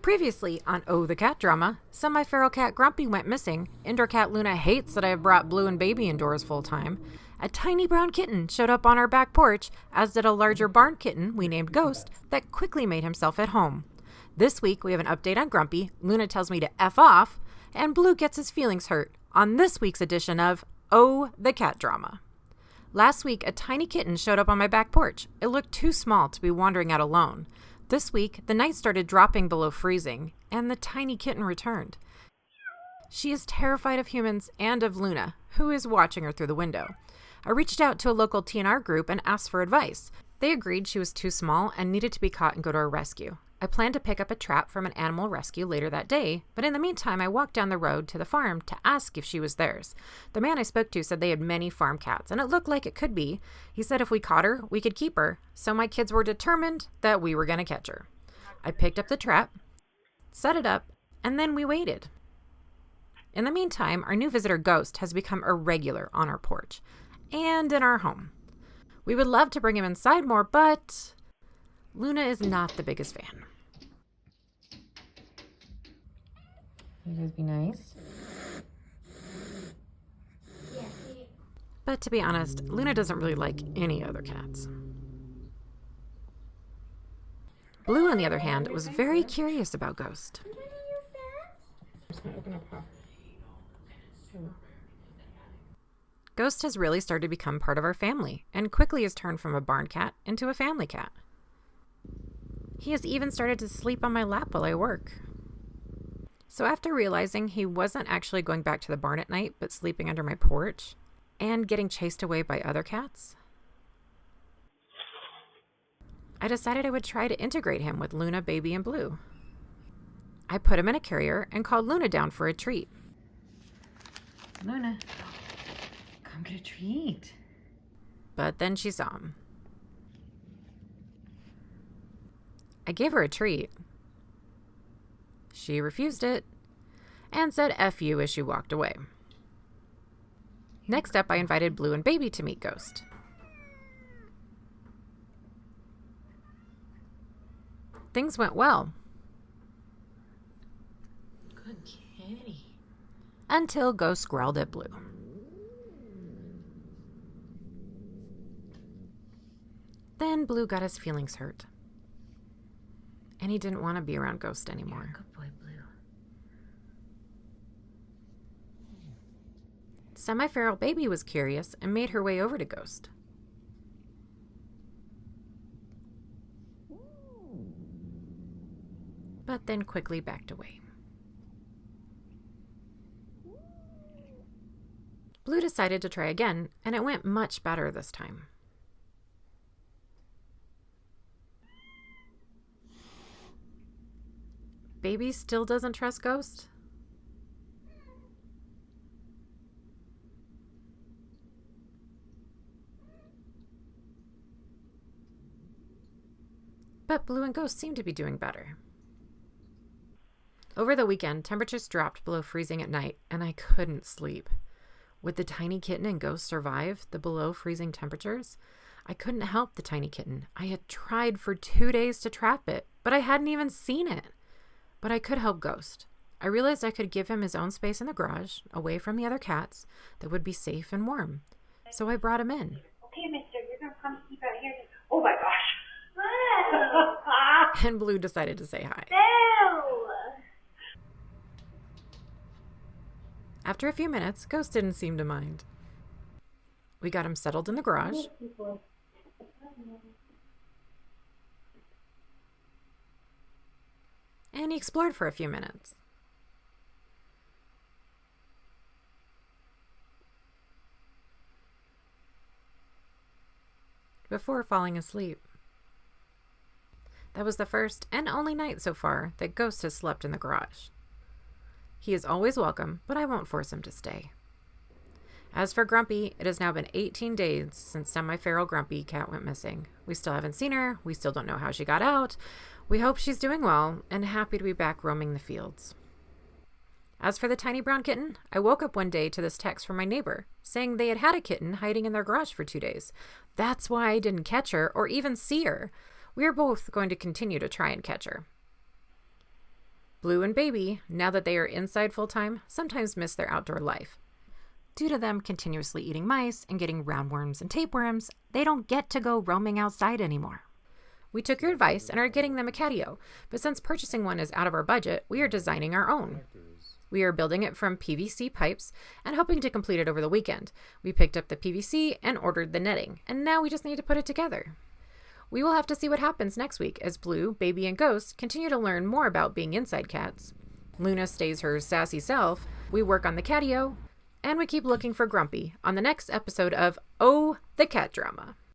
Previously on Oh, the Cat Drama, semi-feral cat Grumpy went missing, indoor cat Luna hates that I have brought Blue and Baby indoors full-time, a tiny brown kitten showed up on our back porch, as did a larger barn kitten we named Ghost that quickly made himself at home. This week we have an update on Grumpy, Luna tells me to F off, and Blue gets his feelings hurt on this week's edition of Oh, the Cat Drama. Last week, a tiny kitten showed up on my back porch. It looked too small to be wandering out alone. This week, the night started dropping below freezing, and the tiny kitten returned. She is terrified of humans and of Luna, who is watching her through the window. I reached out to a local TNR group and asked for advice. They agreed she was too small and needed to be caught and go to a rescue. I planned to pick up a trap from an animal rescue later that day, but in the meantime, I walked down the road to the farm to ask if she was theirs. The man I spoke to said they had many farm cats, and it looked like it could be. He said if we caught her, we could keep her, so my kids were determined that we were going to catch her. I picked up the trap, set it up, and then we waited. In the meantime, our new visitor Ghost has become a regular on our porch and in our home. We would love to bring him inside more, but Luna is not the biggest fan. You guys be nice? But to be honest, Luna doesn't really like any other cats. Blue, on the other hand, was very curious about Ghost. Ghost has really started to become part of our family and quickly has turned from a barn cat into a family cat. He has even started to sleep on my lap while I work. So after realizing he wasn't actually going back to the barn at night, but sleeping under my porch and getting chased away by other cats, I decided I would try to integrate him with Luna, Baby, and Blue. I put him in a carrier and called Luna down for a treat. Luna, come get a treat. But then she saw him. I gave her a treat. She refused it and said F you as she walked away. Next up, I invited Blue and Baby to meet Ghost. Things went well. Good kitty. Until Ghost growled at Blue. Then Blue got his feelings hurt. And he didn't want to be around Ghost anymore. Good boy, Blue. Semi-feral Baby was curious and made her way over to Ghost. But then quickly backed away. Blue decided to try again, and it went much better this time. Baby still doesn't trust Ghost? But Blue and Ghost seem to be doing better. Over the weekend, temperatures dropped below freezing at night, and I couldn't sleep. Would the tiny kitten and Ghost survive the below freezing temperatures? I couldn't help the tiny kitten. I had tried for 2 days to trap it, but I hadn't even seen it. But I could help Ghost. I realized I could give him his own space in the garage, away from the other cats, that would be safe and warm. So I brought him in. Okay, mister, you're going to come sleep out here. Oh my gosh. And Blue decided to say hi. No! After a few minutes, Ghost didn't seem to mind. We got him settled in the garage. And he explored for a few minutes. Before falling asleep. That was the first and only night so far that Ghost has slept in the garage. He is always welcome, but I won't force him to stay. As for Grumpy, it has now been 18 days since semi-feral Grumpy cat went missing. We still haven't seen her. We still don't know how she got out. We hope she's doing well and happy to be back roaming the fields. As for the tiny brown kitten, I woke up one day to this text from my neighbor saying they had had a kitten hiding in their garage for 2 days. That's why I didn't catch her or even see her. We are both going to continue to try and catch her. Blue and Baby, now that they are inside full-time, sometimes miss their outdoor life. Due to them continuously eating mice and getting roundworms and tapeworms, they don't get to go roaming outside anymore. We took your advice and are getting them a catio, but since purchasing one is out of our budget, we are designing our own. We are building it from PVC pipes and hoping to complete it over the weekend. We picked up the PVC and ordered the netting, and now we just need to put it together. We will have to see what happens next week as Blue, Baby, and Ghost continue to learn more about being inside cats. Luna stays her sassy self, we work on the catio, and we keep looking for Grumpy on the next episode of Oh, the Cat Drama.